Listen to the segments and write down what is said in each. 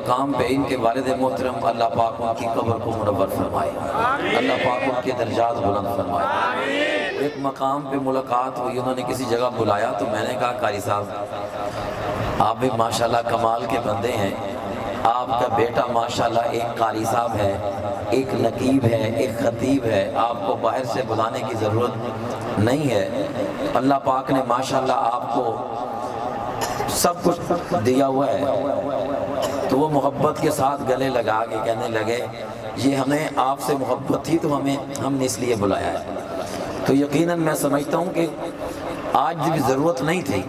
مقام پہ ان کے والد محترم اللہ پاک ان کی قبر کو منور فرمائے، اللہ پاک ان کے درجات بلند فرمائے۔ ایک مقام پہ ملاقات ہوئی، انہوں نے کسی جگہ بلایا تو میں نے کہا قاری صاحب آپ بھی ماشاءاللہ کمال کے بندے ہیں، آپ کا بیٹا ماشاءاللہ ایک قاری صاحب ہے، ایک نقیب ہے، ایک خطیب ہے، آپ کو باہر سے بلانے کی ضرورت نہیں ہے، اللہ پاک نے ماشاءاللہ آپ کو سب کچھ دیا ہوا ہے۔ تو وہ محبت کے ساتھ گلے لگا کے کہنے لگے یہ ہمیں آپ سے محبت تھی تو ہم نے اس لیے بلایا ہے۔ تو یقیناً میں سمجھتا ہوں کہ آج بھی ضرورت نہیں تھی،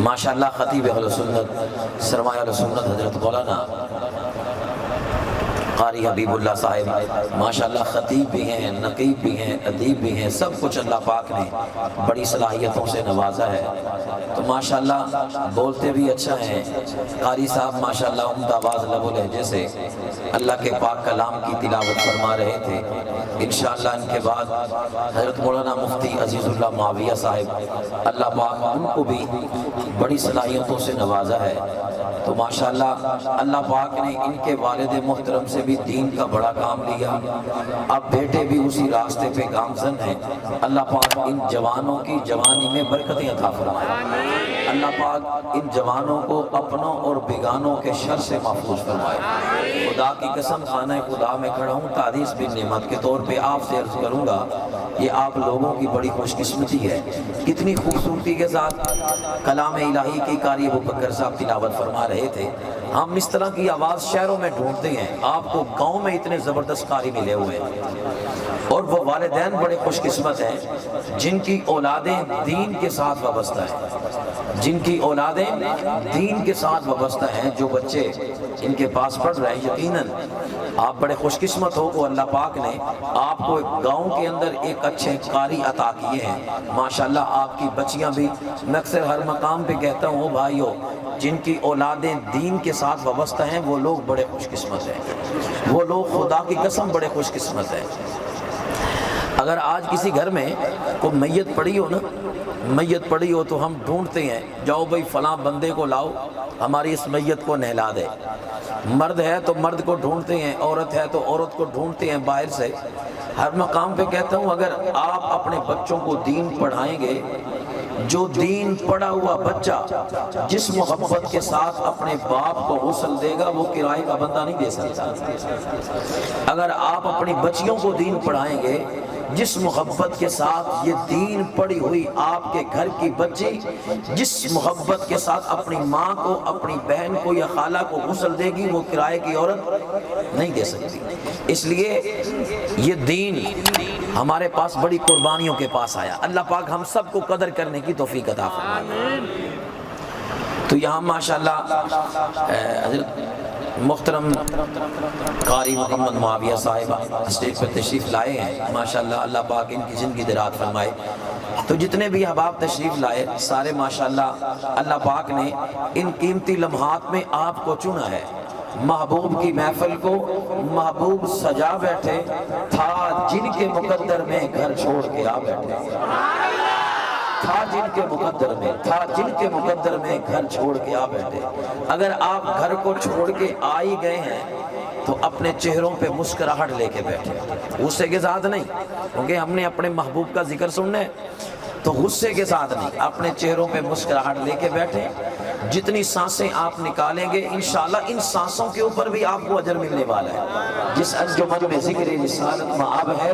ماشاءاللہ خطیب اہل سنت سرمایہ اہل سنت حضرت مولانا قاری حبیب اللہ صاحب ماشاءاللہ خطیب بھی ہیں، نقیب بھی ہیں، ادیب بھی ہیں، سب کچھ اللہ پاک نے بڑی صلاحیتوں سے نوازا ہے۔ تو ماشاءاللہ بولتے بھی اچھا ہیں قاری صاحب، ماشاءاللہ عمدہ آواز لب و لہجے سے اللہ کے پاک کلام کی تلاوت فرما رہے تھے۔ انشاءاللہ ان کے بعد حضرت مولانا مفتی عزیز اللہ معاویہ صاحب، اللہ پاک ان کو بھی بڑی صلاحیتوں سے نوازا ہے۔ تو ماشاءاللہ اللہ پاک نے ان کے والد محترم سے بھی دین کا بڑا کام لیا، اب بیٹے بھی اسی راستے پہ گامزن ہیں۔ اللہ پاک ان جوانوں کی جوانی میں برکتیں عطا فرمائے، اللہ پاک ان جوانوں کو اپنوں اور بیگانوں کے شر سے محفوظ فرمائے۔ خدا کی قسم خانہ خدا میں کھڑا ہوں، تعریض بن نعمت کے طور پہ آپ سے عرض کروں گا یہ آپ لوگوں کی بڑی خوش قسمتی ہے، کتنی خوبصورتی کے ساتھ کلام الہی کی قاری ابوبکر صاحب تلاوت فرما رہے تھے۔ ہم اس طرح کی آواز شہروں میں ڈھونڈتے ہیں، آپ کو گاؤں میں اتنے زبردست قاری ملے ہوئے ہیں، اور وہ والدین بڑے خوش قسمت ہیں جن کی اولادیں دین کے ساتھ وابستہ ہیں، جن کی اولادیں دین کے ساتھ وابستہ ہیں۔ جو بچے ان کے پاس پڑھ رہے ہیں، یقیناً آپ بڑے خوش قسمت ہو کہ اللہ پاک نے آپ کو گاؤں کے اندر ایک اچھے قاری عطا کیے ہیں۔ ماشاءاللہ آپ کی بچیاں بھی، میں اکثر ہر مقام پہ کہتا ہوں بھائیو، جن کی اولادیں دین کے ساتھ وابستہ ہیں وہ لوگ بڑے خوش قسمت ہیں، وہ لوگ خدا کی قسم بڑے خوش قسمت ہیں۔ اگر آج کسی گھر میں کوئی میت پڑی ہو نا، میت پڑی ہو تو ہم ڈھونڈتے ہیں، جاؤ بھائی فلاں بندے کو لاؤ ہماری اس میت کو نہلا دے۔ مرد ہے تو مرد کو ڈھونڈتے ہیں، عورت ہے تو عورت کو ڈھونڈتے ہیں باہر سے۔ ہر مقام پہ کہتا ہوں اگر آپ اپنے بچوں کو دین پڑھائیں گے، جو دین پڑھا ہوا بچہ جس محبت کے ساتھ اپنے باپ کو غسل دے گا وہ کرائے کا بندہ نہیں دے سکتا۔ اگر آپ اپنی بچیوں کو دین پڑھائیں گے، جس محبت کے ساتھ یہ دین پڑھی ہوئی آپ کے گھر کی بچی جس محبت کے ساتھ اپنی ماں کو، اپنی بہن کو یا خالہ کو غسل دے گی وہ کرائے کی عورت نہیں دے سکتی۔ اس لیے یہ دین ہمارے پاس بڑی قربانیوں کے پاس آیا۔ اللہ پاک ہم سب کو قدر کرنے کی توفیق عطا فرمائے۔ تو یہاں ماشاءاللہ حضرت محترم قاری محمد معاویہ صاحب اسٹیج پر تشریف لائے ہیں، ماشاءاللہ اللہ پاک ان کی زندگی دراز فرمائے۔ تو جتنے بھی احباب تشریف لائے سارے ماشاءاللہ اللہ پاک نے ان قیمتی لمحات میں آپ کو چنا ہے۔ محبوب کی محفل کو محبوب سجا بیٹھے، تھا جن کے مقدر میں گھر چھوڑ کے آ بیٹھے، تھا جن کے مقدر میں، تھا جن کے مقدر میں گھر چھوڑ کے آ بیٹھے۔ اگر آپ گھر کو چھوڑ کے آ ہی گئے ہیں تو اپنے چہروں پہ مسکراہٹ لے کے بیٹھے، غصے کے ساتھ نہیں، کیونکہ ہم نے اپنے محبوب کا ذکر سننا ہے تو غصے کے ساتھ نہیں، اپنے چہروں پہ مسکراہٹ لے کے بیٹھے۔ جتنی سانسیں آپ نکالیں گے انشاءاللہ ان سانسوں کے اوپر بھی آپ کو اجر ملنے والا ہے۔ جس انجمن میں ذکر رسالت مآب ہے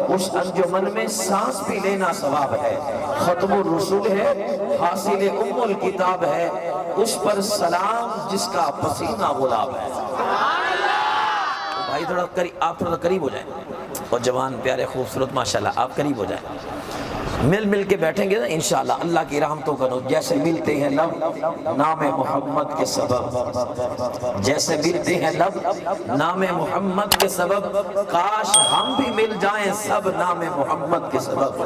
اس انجمن میں سانس بھی لینا ثواب ہے۔ ختم الرسول ہے، حاصل ام الکتاب ہے، اس پر سلام جس کا پسینہ غلاب ہے۔ بھائی آپ تھوڑا قریب ہو جائیں، اور جوان پیارے خوبصورت ماشاءاللہ آپ قریب ہو جائیں، مل مل کے بیٹھیں گے نا انشاءاللہ اللہ کی رحمتوں کا نور جیسے ملتے ہیں لب نام محمد کے سبب، جیسے ملتے ہیں لب نام محمد کے سبب، کاش ہم بھی مل جائیں سب نام محمد کے سبب۔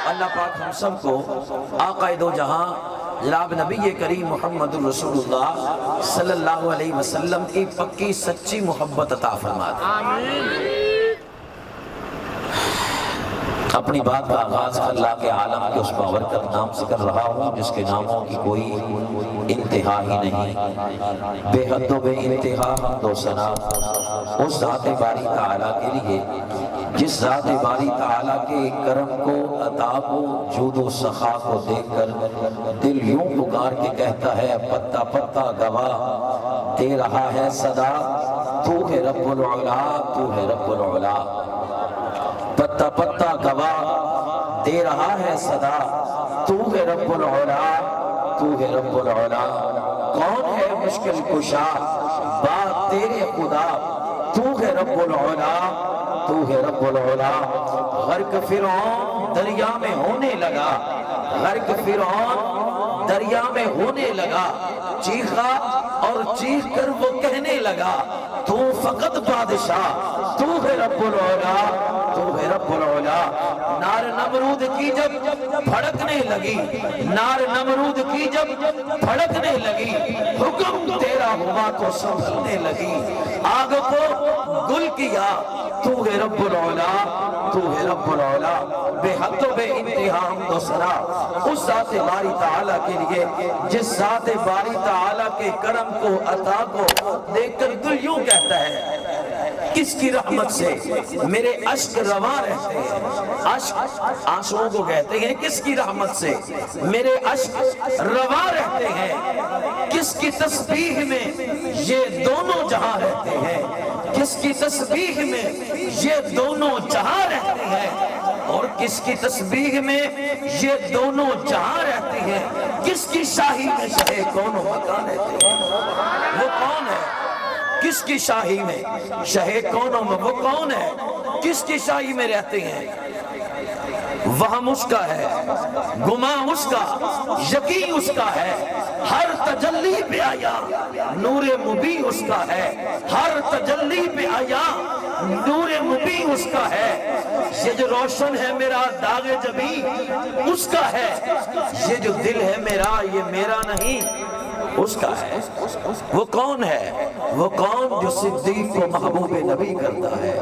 اللہ پاک ہم سب کو آقا دو جہاں جناب نبی کریم محمد الرسول اللہ صلی اللہ علیہ وسلم کی پکی سچی محبت عطا فرما دے۔ اپنی بات کا آغاز اللہ کے عالم کے اس بابرکت نام سے کر رہا ہوں جس کے ناموں کی کوئی انتہا ہی نہیں، بے حد و بے انتہا حمد و ثنا اس ذات باری تعالیٰ کے لیے جس ذات باری تعالیٰ کے کرم کو، عطا کو، جود و سخا کو دیکھ کر دل یوں پکار کے کہتا ہے پتا پتا گواہ دے رہا ہے صدا، تو ہے رب العلا، تو ہے رب العلا، پتا پتا گواہ دے رہا ہے صدا، تو ہے رب العلا، تو ہے رب العلا، کون ہے مشکل کشا بات تیرے خدا، تو ہے رب العلا، تو ہے رب العلا، غرق فرعون دریا میں ہونے لگا، غرق فرعون دریا میں ہونے لگا، چیخا اور چیخ کر وہ کہنے لگا تو فقط بادشاہ، تو ہے رب العلا، تو ہے رب العلا، نار نمرود کی جب بھڑکنے لگی، نار نمرود کی جب بھڑکنے لگی، حکم تیرا ہوا تو سنبھلنے لگی، آگ کو گل کیا، تو ہے رب العلا، تو ہے رب العلا، بے حد و بے انتہا حمد و ثنا اس ذات باری تعالیٰ کے لیے جس ذات باری تعالیٰ کے کرم کو، عطا کو دیکھ کر دل یوں کہتا ہے کس کی رحمت سے میرے اشک رواں رہتے ہیں، اشک آنسوؤں کو کہتے ہیں، کس کی رحمت سے میرے اشک رواں رہتے ہیں، کس کی تسبیح میں یہ دونوں جہاں رہتے ہیں، کس کی تسبیح میں یہ دونوں جہاں رہتے ہیں، اور کس کی تسبیح میں یہ دونوں جہاں رہتے ہیں، کس کی شاہی میں شاہ کون و مکان رہتے ہیں، وہ کون ہے؟ کس کی شاہی میں شاہ کونوں میں وہ کون ہے؟ کس کی شاہی میں رہتے ہیں؟ وہم اس کا ہے، گماں اس کا، یقین اس کا ہے، ہر تجلی پہ آیا نور مبین اس کا ہے، ہر تجلی پہ آیا نور مبین اس کا ہے، یہ جو روشن ہے میرا داغ جبیں اس کا ہے، یہ جو دل ہے میرا یہ میرا نہیں اس کا ہے، وہ کون ہے؟ وہ کون جو صدیق کو محبوب نبی کرتا ہے؟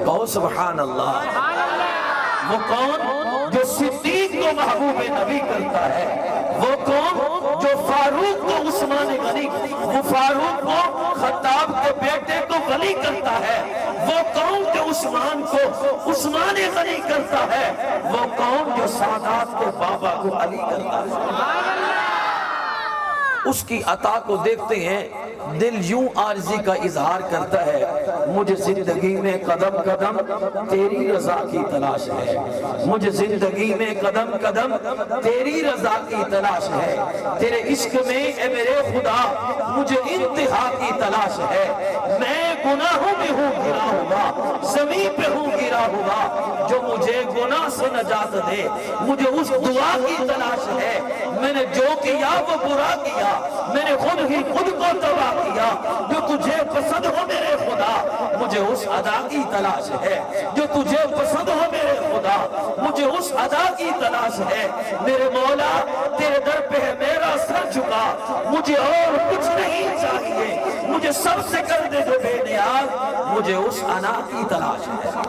کہو سبحان اللہ، وہ کون جو صدیق کو محبوب نبی کرتا ہے؟ وہ کون جو فاروق کو عثمان غنی، وہ فاروق کو خطاب کے بیٹے کو ولی کرتا ہے؟ وہ کون جو عثمان کو عثمان غنی کرتا ہے؟ وہ کون جو سادات کے بابا کو علی کرتا ہے؟ اس کی عطا کو دیکھتے ہیں دل یوں عاجزی کا اظہار کرتا ہے مجھے زندگی میں قدم قدم تیری رضا کی تلاش ہے، مجھے زندگی میں قدم قدم تیری رضا کی تلاش ہے، تیرے عشق میں اے میرے خدا مجھے انتہا کی تلاش ہے، میں گناہوں میں ہوں گرا ہوا، زمین پہ ہوں گرا ہوا، جو مجھے گناہ سے نجات دے، مجھے اس دعا کی تلاش ہے، میں نے جو کیا وہ برا کیا، میں نے خود ہی خود کو تباہ کیا، جو تجھے پسند ہو میرے خدا مجھے اس ادا کی تلاش ہے، جو تجھے پسند ہو میرے خدا مجھے اس ادا کی تلاش ہے، میرے مولا تیرے در پہ ہے میرا سر جھکا، مجھے اور کچھ نہیں چاہیے، مجھے سب سے کر دے جو بے نیاز، مجھے اس انا کی تلاش ہے،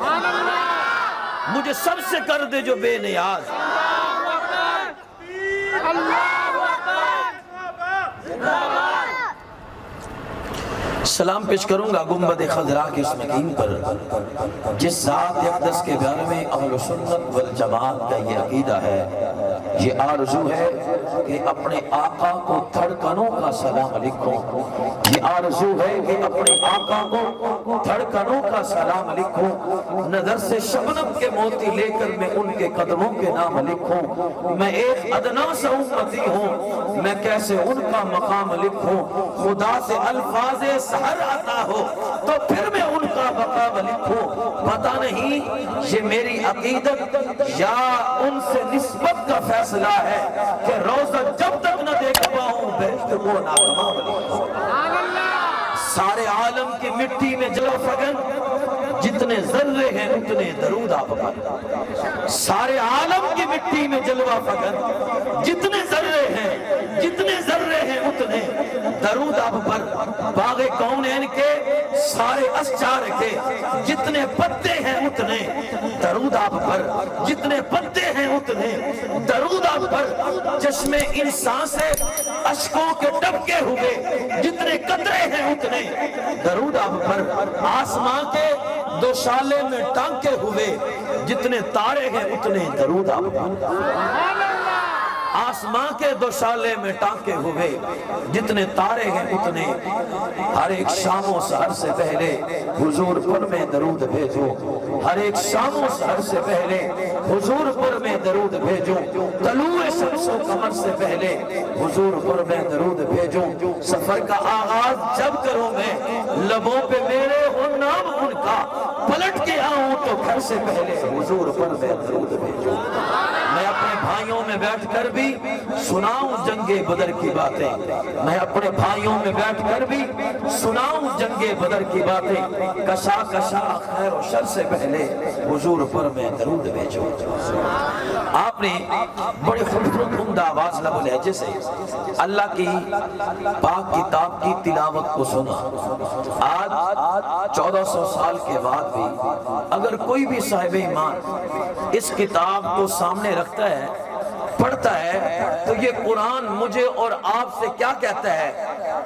مجھے سب سے کر دے جو بے نیاز۔ سلام پیش کروں گا گنبد خضرا کے اس مکین پر جس ذات اقدس کے بارے میں اہل سنت والجماعت کا یہ عقیدہ ہے، یہ آرزو ہے کہ اپنے آقا کو دھڑکنوں کا سلام لکھوں، یہ آرزو ہے کہ اپنے آقا کو دھڑکنوں کا سلام لکھوں، نظر سے شبنم کے موتی لے کر میں ان کے قدموں کے نام لکھوں، میں ایک ادنا سا امتی ہوں، میں کیسے ان کا مقام لکھوں، خدا سے الفاظ سحر آتا ہو تو پھر میں ان کا مقام لکھوں، پتہ نہیں یہ میری عقیدت یا ان سے نسبت کا فیصلہ ہے کہ روزہ جب تک نہ دیکھ پاؤں بہشت کو ناتمام لکھوں۔ سارے عالم کی مٹی میں جلو فگن جتنے ذرے ہیں اتنے درود آپ پر، سارے عالم کی مٹی میں جلوہ فگن جتنے ذرے ہیں اتنے درود آپ پر، باغ کونین کے سارے اشجار کے جتنے پتے ہیں اتنے درود آپ پر، جتنے پتے ہیں اتنے درود آپ پر، چشمے انسان سے اشکوں کے ٹپکے ہوئے جتنے قطرے ہیں اتنے درود آپ پر، آسمان کے دوشالے میں ٹانکے ہوئے جتنے تارے ہیں اتنے درود آپ پر، آسمان کے دوشالے میں ٹانکے ہوئے جتنے تارے ہیں اتنے، ہر ایک شام و سحر سے پہلے حضور پر میں درود بھیجو، ہر ایک شام و سحر سے پہلے حضور پر میں درود بھیجو، طلوع شمس و قمر سے پہلے حضور پر میں درود بھیجو، سفر کا آغاز جب کروں میں لبوں پہ میرے ہو نام ان کا، پلٹ کے آؤں تو گھر سے پہلے حضور پر میں درود بھیجو۔ میں اپنے بھائیوں میں بیٹھ کر بھی سناؤں جنگ بدر کی باتیں، میں اپنے بھائیوں میں بیٹھ کر بھی سناؤں جنگ بدر کی باتیں، کشا کشا خیر و شر سے پہلے حضور پر میں درود بھیجو۔ آپ نے بڑے خوبصورت عمدہ آواز لب و لہجے سے اللہ کی پاک کتاب کی تلاوت کو سنا۔ آج 1400 سال کے بعد بھی اگر کوئی بھی صاحب ایمان اس کتاب کو سامنے رکھتا ہے، پڑھتا ہے، تو یہ قرآن مجھے اور آپ سے کیا کہتا ہے؟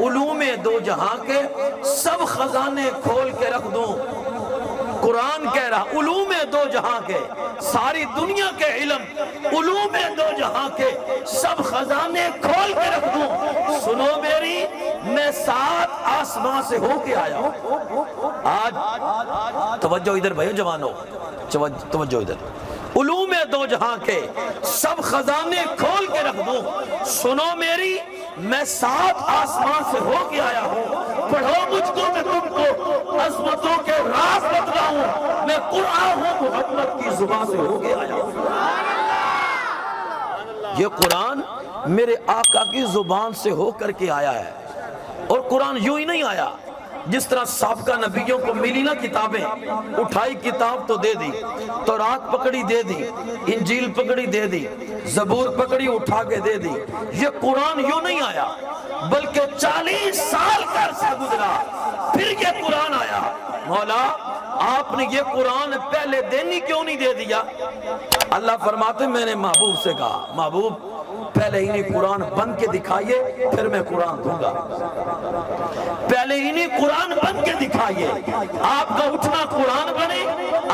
علوم دو جہاں کے سب خزانے کھول کے رکھ دوں۔ قرآن کہہ رہا علوم دو جہاں کے، ساری دنیا کے علم، علوم دو جہاں کے سب خزانے کھول کے رکھ دوں، سنو میری میں 7 آسمان سے ہو کے آیا ہوں۔ آج توجہ ادھر بھائیو جوانو، توجہ ادھر، علوم دو جہاں کے سب خزانے کھول کے رکھ دوں، سنو میری میں 7 آسمان سے ہو کے آیا ہوں، پڑھو مجھ کو میں تم کو عظمتوں کے راز بتلاؤں، میں قرآن ہوں محمد کی زبان سے ہو کے آیا ہوں۔ یہ قرآن میرے آقا کی زبان سے ہو کر کے آیا ہے، اور قرآن یوں ہی نہیں آیا جس طرح سابقہ نبیوں کو ملی نا کتابیں، اٹھائی کتاب تو دے دی، تورات پکڑی دے دی، انجیل پکڑی دے دی، زبور پکڑی اٹھا کے دے دی۔ یہ قرآن یوں نہیں آیا، بلکہ 40 سال کا عرصہ گزرا پھر یہ قرآن آیا۔ مولا آپ نے یہ قرآن پہلے دن ہی کیوں نہیں دے دیا؟ اللہ فرماتے میں نے محبوب سے کہا محبوب پہلے انہیں قرآن بن کے دکھائیے پھر میں قرآن دوں گا، پہلے انہیں قرآن بن کے دکھائیے، آپ کا اٹھنا قرآن بنے،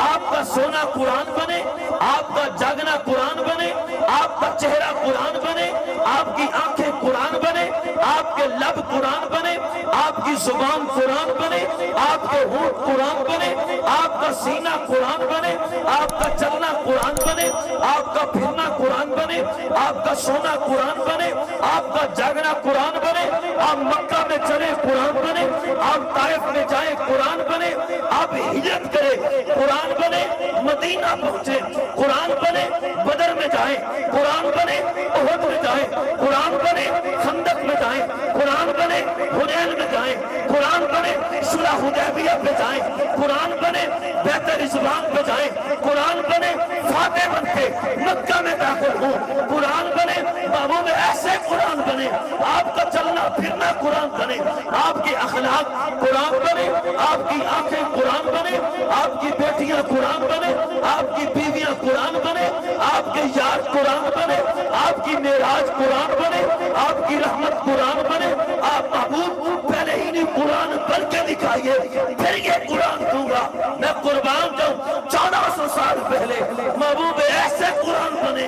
آپ کا سونا قرآن بنے، آپ کا جاگنا قرآن بنے، آپ کا چہرہ قرآن بنے، آپ کی آنکھیں قرآن بنے، آپ کے لب قرآن بنے، آپ کی زبان قرآن بنے، آپ کے ہونٹ قرآن بنے، آپ کا سینہ قرآن بنے، آپ کا چلنا قرآن بنے، آپ کا پھرنا قرآن بنے، آپ کا سونا قرآن بنے، آپ کا جاگنا قرآن بنے، آپ مکہ میں چلے قرآن بنے، آپ طائف میں جائیں قرآن بنے، آپ ہجرت کرے قرآن بنے، مدینہ پہنچے قرآن بنے، بدر میں جائیں قرآن بنے، احد میں جائیں قرآن بنے، خندق میں جائیں قرآن بنے، حنین میں جائیں قرآن بنے، صلح حدیبیہ پہ جائیں قرآن بنے، بیت رضوان پہ جائیں قرآن بنے، فاتح بن کے مکہ میں داخل ہوں قرآن بنے، محبوب ایسے قرآن بنے، آپ کا چلنا پھرنا قرآن بنے، آپ کی اخلاق قرآن بنے، آپ کی آنکھیں قرآن بنے، آپ کی بیٹیاں قرآن بنے، آپ کی بیویاں قرآن بنے، آپ کے یار قرآن بنے، آپ کی معراج قرآن بنے، آپ کی رحمت قرآن بنے۔ آپ محبوب پہلے ہی نہیں قرآن بن کے دکھائیے پھر یہ قرآن دوں گا، میں قربان جاؤں 1400 سال پہلے محبوب ایسے قرآن بنے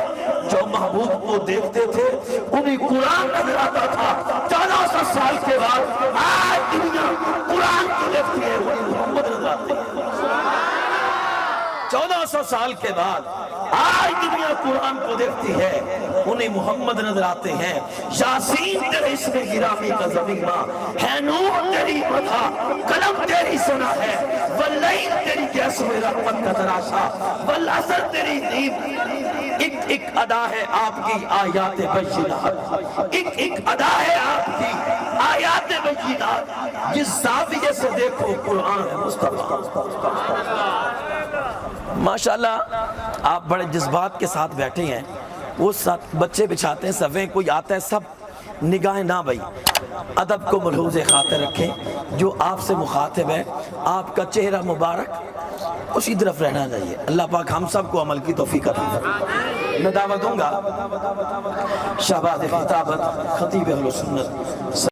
جو محبوب کو دیکھتے تھے انہیں قرآن نظر آتا تھا۔ 1400 سال کے بعد آج دنیا قرآن کو دیکھتی ہے انہیں محمد نظر آتے ہیں۔ 1400 سال کے بعد آج دنیا قرآن کو دیکھتی ہے انہیں محمد نظر آتے ہیں۔ یاسین تیرے اسم گرامی کا ضمیمہ ہے، نور تیری مدح قلم تیری سنا ہے، واللیل تیری کیس میں رحمت کا تراشا، والعصر تیری نیم۔ ایک ایک ادا ہے آپ کی آیات بینات، ایک ایک ادا ہے آپ کی آیات بینات، جس زاویے سے دیکھو قرآن ہے مصطفیٰ۔ ماشاءاللہ آپ بڑے جذبات کے ساتھ بیٹھے ہیں، وہ بچے بچھاتے ہیں صفیں، کوئی آتا ہے، سب نگاہیں نہ بھائی، ادب کو ملحوظ خاطر رکھیں، جو آپ سے مخاطب ہے آپ کا چہرہ مبارک اسی طرف رہنا چاہیے۔ اللہ پاک ہم سب کو عمل کی توفیق عطا فرمائے۔ میں دعوت دوں گا شہباز خطابت خطیب اہل سنت